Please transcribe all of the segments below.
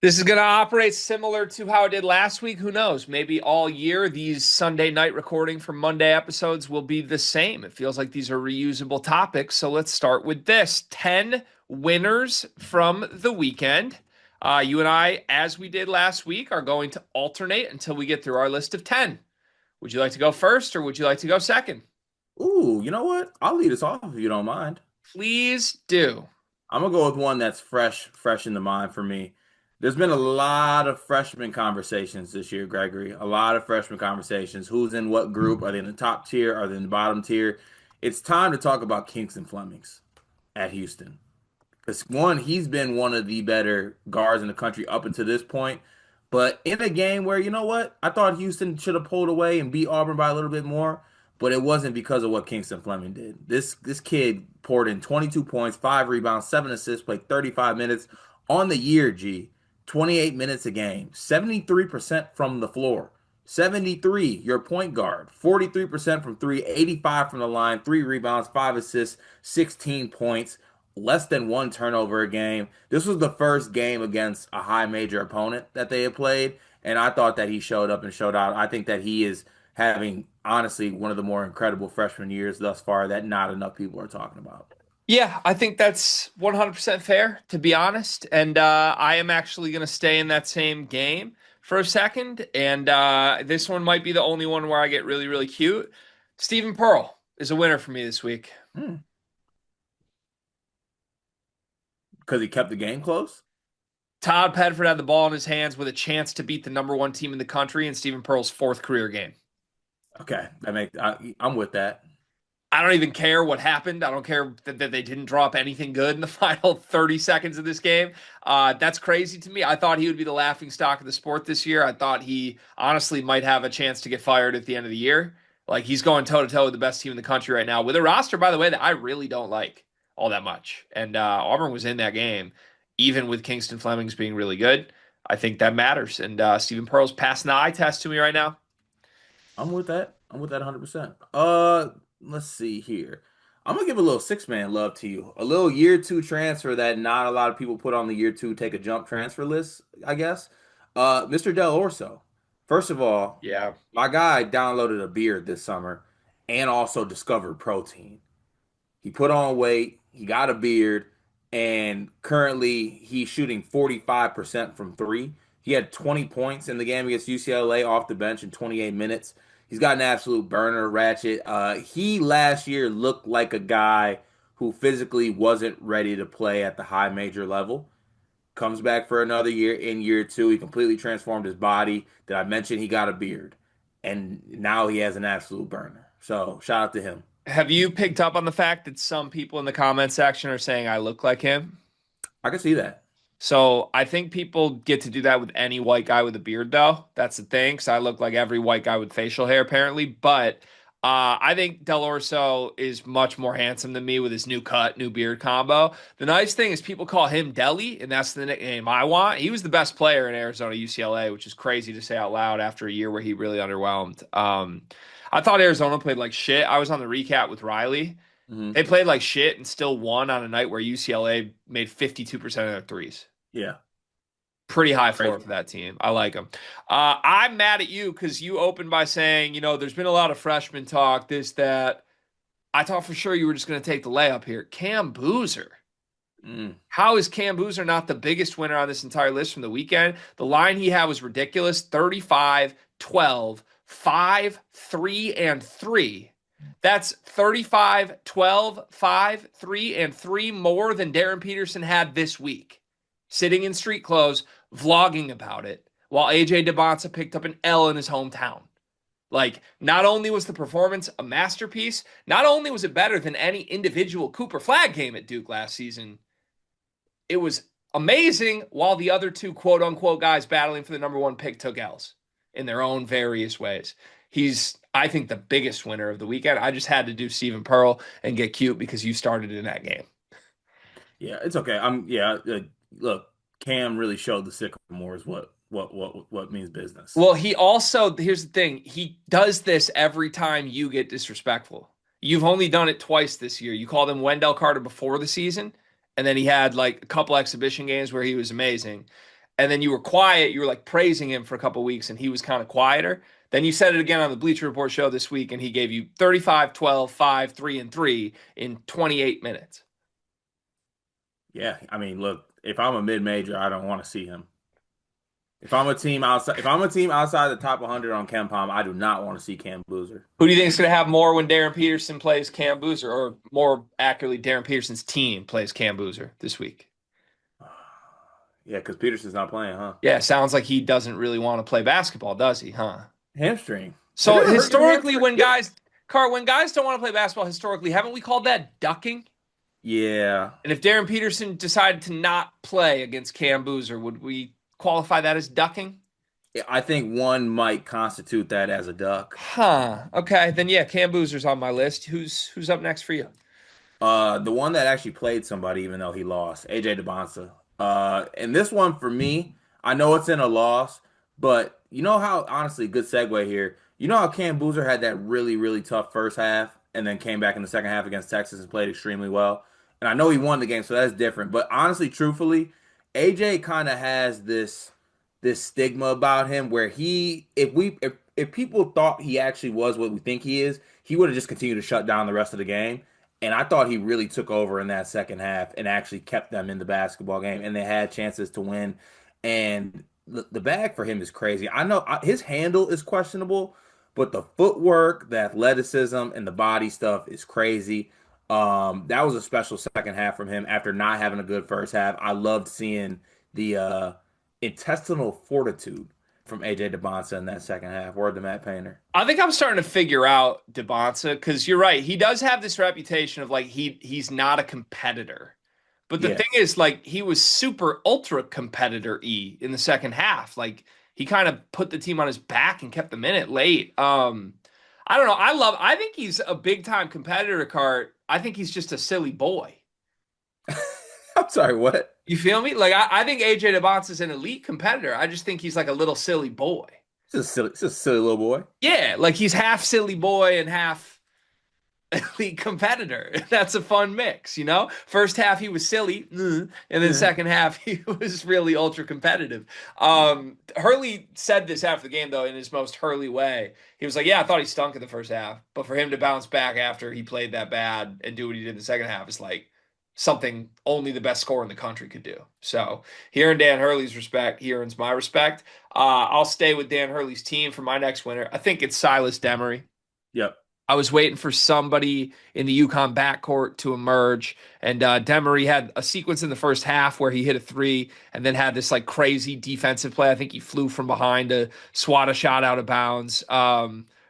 This is going to operate similar to how it did last week. Who knows? Maybe all year these Sunday night recording for Monday episodes will be the same. It feels like these are reusable topics. So let's start with this 10 winners from the weekend. You and I, as we did last week, are going to alternate until we get through our list of 10. Would you like to go first or would you like to go second? Ooh, you know what? I'll lead us off if you don't mind. Please do. I'm gonna go with one that's fresh in the mind for me. There's been a lot of freshman conversations this year, Gregory. A lot of freshman conversations. Who's in what group? Are they in the top tier? Are they in the bottom tier? It's time to talk about Kingston Flemings at Houston. Because one, he's been one of the better guards in the country up until this point. But in a game where, you know what? I thought Houston should have pulled away and beat Auburn by a little bit more, but it wasn't because of what Kingston Fleming did. This kid poured in 22 points, 5 rebounds, 7 assists, played 35 minutes on the year, G. 28 minutes a game, 73% from the floor. 73, your point guard. 43% from three, 85 from the line, 3 rebounds, 5 assists, 16 points, less than one turnover a game. This was the first game against a high major opponent that they had played, and I thought that he showed up and showed out. I think that he is having honestly one of the more incredible freshman years thus far that not enough people are talking about. Yeah, I think that's 100% fair, to be honest. And I am actually going to stay in that same game for a second. And this one might be the only one where I get really, really cute. Stephen Pearl is a winner for me this week. Hmm. Because he kept the game close? Todd Pedford had the ball in his hands with a chance to beat the number one team in the country in Stephen Pearl's fourth career game. Okay, I'm with that. I don't even care what happened. I don't care that they didn't drop anything good in the final 30 seconds of this game. That's crazy to me. I thought he would be the laughing stock of the sport this year. I thought he honestly might have a chance to get fired at the end of the year. Like he's going toe to toe with the best team in the country right now with a roster, by the way, that I really don't like all that much. And Auburn was in that game, even with Kingston Flemings being really good. I think that matters. And Stephen Pearl's passing the eye test to me right now. I'm with that. I'm with that 100%. Let's see here. I'm gonna give a little six-man love to you. A little year two transfer that not a lot of people put on the year two take a jump transfer list, I guess. Mr. Del Orso. First of all, Yeah. my guy downloaded a beard this summer and also discovered protein. He put on weight, he got a beard, and currently he's shooting 45% from three. He had 20 points in the game against UCLA off the bench in 28 minutes. He's got an absolute burner, ratchet. He last year looked like a guy who physically wasn't ready to play at the high major level. Comes back for another year in year two. He completely transformed his body. Did I mention he got a beard? And now he has an absolute burner. So shout out to him. Have you picked up on the fact that some people in the comment section are saying I look like him? I can see that. So I think people get to do that with any white guy with a beard, though. That's the thing, because I look like every white guy with facial hair, apparently. But I think Del Orso is much more handsome than me with his new cut, new beard combo. The nice thing is people call him Deli, and that's the nickname I want. He was the best player in Arizona UCLA, which is crazy to say out loud after a year where he really underwhelmed. I thought Arizona played like shit. I was on the recap with Riley. Hmm. They played like shit and still won on a night where UCLA made 52% of their threes. Yeah. Pretty high floor Crazy. for that team. I like them. I'm mad at you because you opened by saying, there's been a lot of freshman talk, this, that. I thought for sure you were just going to take the layup here. Cam Boozer. Mm. How is Cam Boozer not the biggest winner on this entire list from the weekend? The line he had was ridiculous 35, 12, 5, 3, and 3. That's 35, 12, 5, 3, and 3 more than Darren Peterson had this week. Sitting in street clothes, vlogging about it, while AJ DeBonsa picked up an L in his hometown. Like, not only was the performance a masterpiece, not only was it better than any individual Cooper Flag game at Duke last season, it was amazing while the other two quote unquote guys battling for the number one pick took L's in their own various ways. He's, I think, the biggest winner of the weekend. I just had to do Stephen Pearl and get cute because you started in that game. Yeah, it's okay. Look, Cam really showed the Sycamores what means business. Well, he also, here's the thing, he does this every time you get disrespectful. You've only done it twice this year. You called him Wendell Carter before the season, and then he had like a couple exhibition games where he was amazing. and then you were quiet. You were like praising him for a couple weeks, and he was kind of quieter. Then you said it again on the Bleacher Report show this week, and he gave you 35, 12, 5, 3, and 3 in 28 minutes. Yeah, I mean, look, if I'm a mid-major, I don't want to see him. If I'm a team outside the top 100 on KenPom, I do not want to see Cam Boozer. Who do you think is going to have more when Darren Peterson plays Cam Boozer, or more accurately, Darren Peterson's team plays Cam Boozer this week? Yeah, because Peterson's not playing, huh? Yeah, sounds like he doesn't really want to play basketball, does he? Huh? Hamstring. Have you So ever hurt your historically, hamstring? when guys don't want to play basketball, historically, haven't we called that ducking? Yeah. And if Darren Peterson decided to not play against Cam Boozer, would we qualify that as ducking? I think one might constitute that as a duck. Huh. Okay, then yeah, Cam Boozer's on my list. Who's up next for you? The one that actually played somebody, even though he lost, AJ DeBonsa. And this one for me, I know it's in a loss, but you know how, honestly, good segue here. You know how Cam Boozer had that really, really tough first half and then came back in the second half against Texas and played extremely well. And I know he won the game, so that's different. But honestly, truthfully, AJ kind of has this stigma about him where if people thought he actually was what we think he is, he would have just continued to shut down the rest of the game. And I thought he really took over in that second half and actually kept them in the basketball game, and they had chances to win. And the bag for him is crazy. I know his handle is questionable, but the footwork, the athleticism, and the body stuff is crazy. That was a special second half from him after not having a good first half. I loved seeing the intestinal fortitude from AJ DeBonsa in that second half. Word to Matt Painter. I think I'm starting to figure out DeBonsa because you're right. He does have this reputation of like he's not a competitor. But the Yeah. thing is, like, he was super ultra competitor-y in the second half. Like, he kind of put the team on his back and kept them in it late. I don't know. I think he's a big time competitor, Cart. I think he's just a silly boy. I'm sorry, what? You feel me? Like, I think AJ DeBonce is an elite competitor. I just think he's like a little silly boy. It's just a silly little boy. Yeah, like he's half silly boy and half elite competitor. That's a fun mix, you know? First half he was silly, and then Yeah. second half he was really ultra competitive. Hurley said this after the game though in his most Hurley way. He was like, "Yeah, I thought he stunk in the first half, but for him to bounce back after he played that bad and do what he did in the second half is like something only the best scorer in the country could do." So he earned Dan Hurley's respect. He earns my respect. I'll stay with Dan Hurley's team for my next winner. I think it's Silas Demery. Yep. I was waiting for somebody in the UConn backcourt to emerge, and Demery had a sequence in the first half where he hit a three, and then had this like crazy defensive play. I think he flew from behind to swat a shot out of bounds.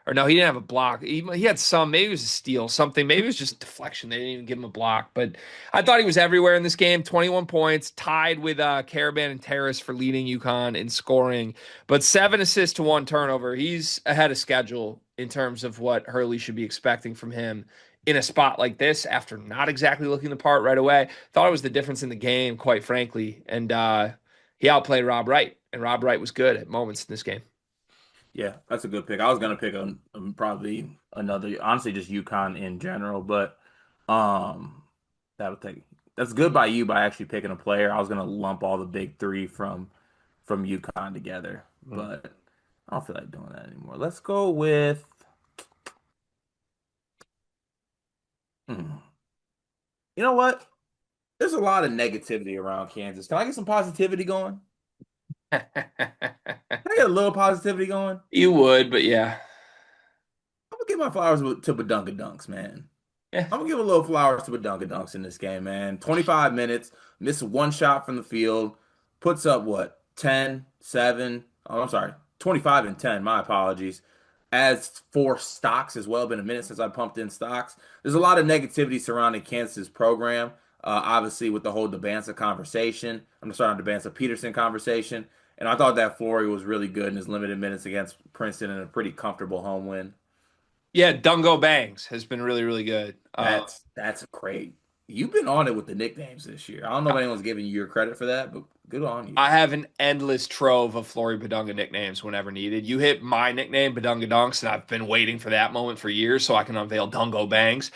Or no, he didn't have a block. He had some, maybe it was a steal, something. Maybe it was just deflection. They didn't even give him a block. But I thought he was everywhere in this game. 21 points, tied with Caravan and Terrace for leading UConn in scoring. But 7 assists to 1 turnover. He's ahead of schedule in terms of what Hurley should be expecting from him in a spot like this after not exactly looking the part right away. Thought it was the difference in the game, quite frankly. And he outplayed Rob Wright, and Rob Wright was good at moments in this game. Yeah, that's a good pick. I was gonna pick probably another, honestly, just UConn in general, but um, that'll take that's good by you by actually picking a player. I was gonna lump all the big three from UConn together, Mm. but I don't feel like doing that anymore. Let's go with. Hmm, you know what? There's a lot of negativity around Kansas. Can I get some positivity going? Can I get a little positivity going? You would, but yeah. I'm gonna give my flowers to Badunka Dunks, man. Yeah. I'm gonna give a little flowers to Badunka Dunks in this game, man. 25 minutes, missed one shot from the field, puts up what? 10, 7. Oh, I'm sorry. 25 and 10. My apologies. As for stocks as well, been a minute since I pumped in stocks. There's a lot of negativity surrounding Kansas program. Obviously, with the whole Debansa conversation. I'm sorry, not Debansa Peterson conversation. And I thought that Flory was really good in his limited minutes against Princeton in a pretty comfortable home win. Yeah, Dungo Bangs has been really, really good. That's great. You've been on it with the nicknames this year. I don't know if anyone's giving you your credit for that, but good on you. I have an endless trove of Flory Badunga nicknames whenever needed. You hit my nickname, Badunga Dunks, and I've been waiting for that moment for years so I can unveil Dungo Bangs.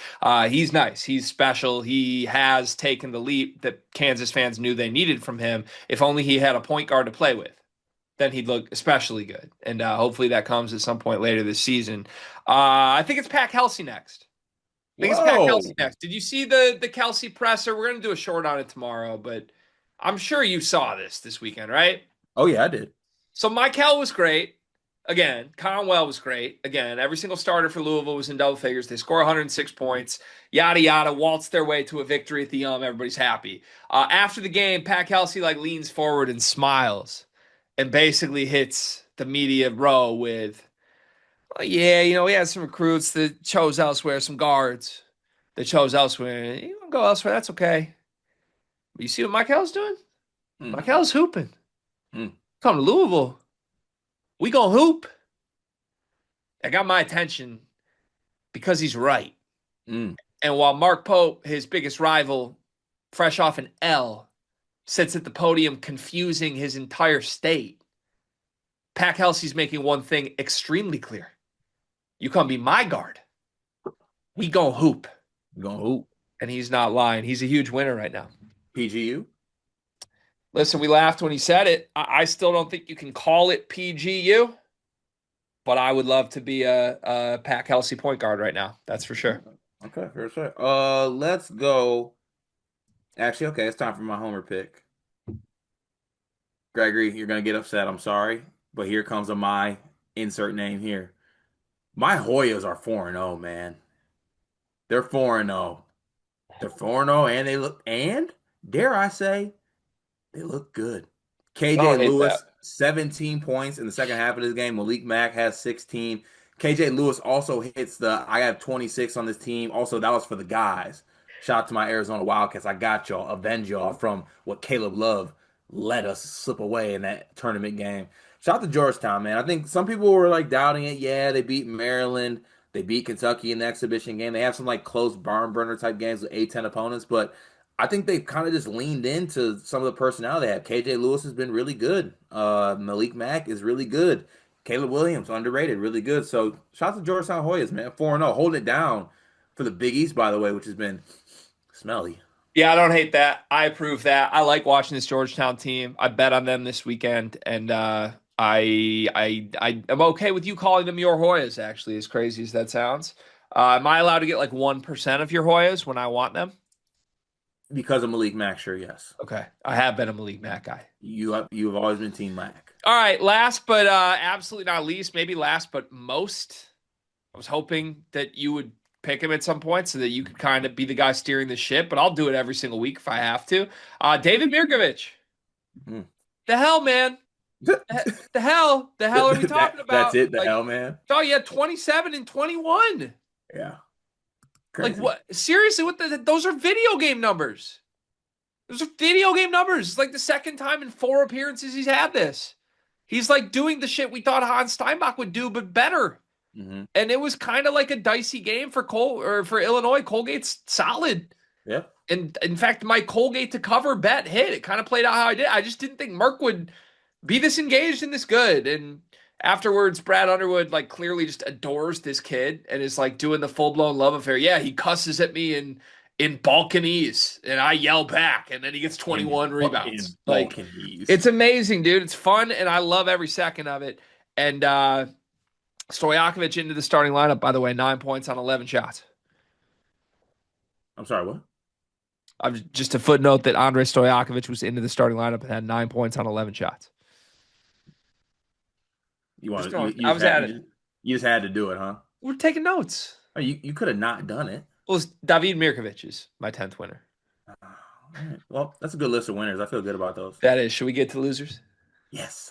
He's nice. He's special. He has taken the leap that Kansas fans knew they needed from him. If only he had a point guard to play with, then he'd look especially good. And hopefully that comes at some point later this season. I think it's Pat Kelsey next. I think it's Pat Kelsey Whoa. next. Did you see the Kelsey presser? We're going to do a short on it tomorrow, but I'm sure you saw this weekend, right? Oh yeah, I did. So Michael was great. Again, Conwell was great. Again, every single starter for Louisville was in double figures. They score 106 points. Yada yada, waltz their way to a victory at the Everybody's happy. After the game, Pat Kelsey like leans forward and smiles, and basically hits the media row with, "Oh, yeah, we had some recruits that chose elsewhere, some guards that chose elsewhere. You want to go elsewhere? That's okay. But you see what Michael's doing? Mm, Michael's hooping. mm, Come to Louisville. We gonna hoop." That got my attention because he's right. mm. And while Mark Pope, his biggest rival, fresh off an L, sits at the podium confusing his entire state, Pat Kelsey's making one thing extremely clear. You come be my guard. We gonna hoop. You gonna hoop? And he's not lying. He's a huge winner right now. PGU? Listen, we laughed when he said it. I still don't think you can call it PGU, but I would love to be a Pat Kelsey point guard right now. That's for sure. Okay, fair share. Let's go. Actually, okay, it's time for my homer pick. Gregory, you're gonna get upset. I'm sorry, but here comes a my insert name here. My Hoyas are 4-0, man. They're 4-0. They're 4-0, and they look, and dare I say, they look good. I KJ don't hate that. Lewis, 17 points in the second half of this game. Malik Mack has 16. KJ Lewis also hits I have 26 on this team. Also, that was for the guys. Shout out to my Arizona Wildcats. I got y'all. Avenge y'all from what Caleb Love let us slip away in that tournament game. Shout out to Georgetown, man. I think some people were like doubting it. Yeah, they beat Maryland. They beat Kentucky in the exhibition game. They have some like close barn burner type games with A-10 opponents, but I think they've kind of just leaned into some of the personnel they have. KJ Lewis has been really good. Malik Mack is really good. Caleb Williams, underrated, really good. So shout out to Georgetown Hoyas, man. 4-0, holding it down for the Big East, by the way, which has been smelly. Yeah, I don't hate that. I approve that. I like watching this Georgetown team. I bet on them this weekend, and I am okay with you calling them your Hoyas. Actually, as crazy as that sounds, am I allowed to get like 1% of your Hoyas when I want them? Because of Malik Mack, sure, yes. Okay, I have been a Malik Mack guy. You've always been Team Mack. All right, last but absolutely not least, maybe last but most, I was hoping that you would pick him at some point so that you could kind of be the guy steering the ship, but I'll do it every single week if I have to. David Mirkovich. Mm. The hell, man. The hell are we talking about? That's it, the like, hell, man. Oh, yeah, 27 and 21. Yeah. Like Crazy. what? Seriously, those are video game numbers. Those are video game numbers. It's like the second time in 4 appearances he's had this. He's like doing the shit we thought Hans Steinbach would do, but better. Mm-hmm. And it was kind of like a dicey game for for Illinois. Colgate's solid. Yeah. And in fact, my Colgate to cover bet hit. It kind of played out how I did. I just didn't think Merck would be this engaged and this good. And afterwards, Brad Underwood like clearly just adores this kid and is like doing the full blown love affair. Yeah, he cusses at me in Balkanese, and I yell back, and then he gets 21 rebounds. Like it's amazing, dude. It's fun, and I love every second of it. And Stojakovic into the starting lineup, by the way, 9 points on 11 shots. I'm sorry, what? I'm just a footnote that Andrei Stojakovic was into the starting lineup and had 9 points on 11 shots. You want? I was at it. You just had to do it, huh? We're taking notes. Oh, you could have not done it. Well, it's David Mirkovic is my 10th winner. Well, that's a good list of winners. I feel good about those. That is. Should we get to losers? Yes.